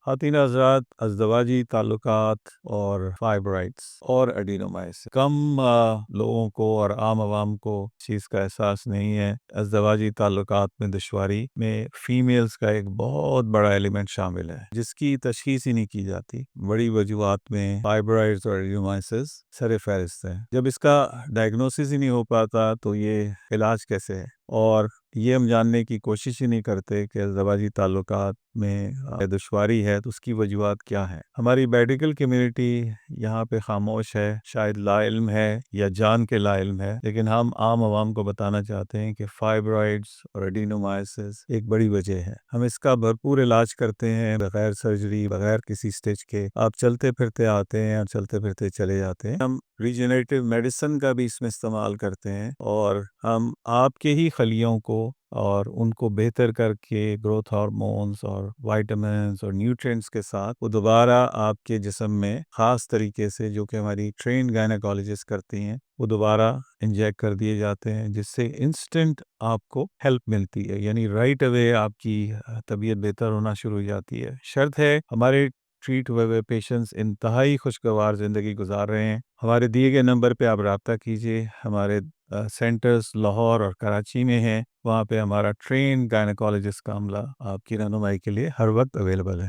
خواتین حضرات، ازدواجی تعلقات اور فائبرائڈس اور ایڈینومائسس کم لوگوں کو اور عام عوام کو اس چیز کا احساس نہیں ہے۔ ازدواجی تعلقات میں دشواری میں فیمیلز کا ایک بہت بڑا ایلیمنٹ شامل ہے جس کی تشخیص ہی نہیں کی جاتی۔ بڑی وجوہات میں فائبرائڈس اور ایڈینومائسس سر فہرست ہے۔ جب اس کا ڈائگنوسس ہی نہیں ہو پاتا تو یہ علاج کیسے ہے، اور یہ ہم جاننے کی کوشش ہی نہیں کرتے کہ ازدواجی تعلقات میں دشواری ہے تو اس کی وجوہات کیا ہیں۔ ہماری میڈیکل کمیونٹی یہاں پہ خاموش ہے، شاید لا علم ہے یا جان کے لا علم ہے، لیکن ہم عام عوام کو بتانا چاہتے ہیں کہ فائبرائڈز اور ایڈینومائسس ایک بڑی وجہ ہے۔ ہم اس کا بھرپور علاج کرتے ہیں بغیر سرجری، بغیر کسی سٹیچ کے۔ آپ چلتے پھرتے آتے ہیں اور چلتے پھرتے چلے جاتے ہیں۔ ہم ریجنریٹیو میڈیسن کا بھی اس میں استعمال کرتے ہیں، اور ہم آپ کے ہی خلیوں کو اور ان کو بہتر کر کے گروتھ ہارمونز اور وائٹامنز اور نیوٹرینٹس کے ساتھ وہ دوبارہ آپ کے جسم میں خاص طریقے سے، جو کہ ہماری ٹرینڈ گائنیکالوجسٹ کرتی ہیں، وہ دوبارہ انجیکٹ کر دیے جاتے ہیں، جس سے انسٹنٹ آپ کو ہیلپ ملتی ہے، یعنی رائٹ اوے آپ کی طبیعت بہتر ہونا شروع ہو جاتی ہے۔ شرط ہے ہمارے ٹریٹ ہوئے ہوئے پیشنٹس انتہائی خوشگوار زندگی گزار رہے ہیں۔ ہمارے دیے گئے نمبر پہ آپ رابطہ کیجیے۔ ہمارے سینٹرز لاہور اور کراچی میں ہیں، وہاں پہ ہمارا ٹرین گائنیکالوجسٹ کا عملہ آپ کی رہنمائی کے لیے ہر وقت اویلیبل ہے۔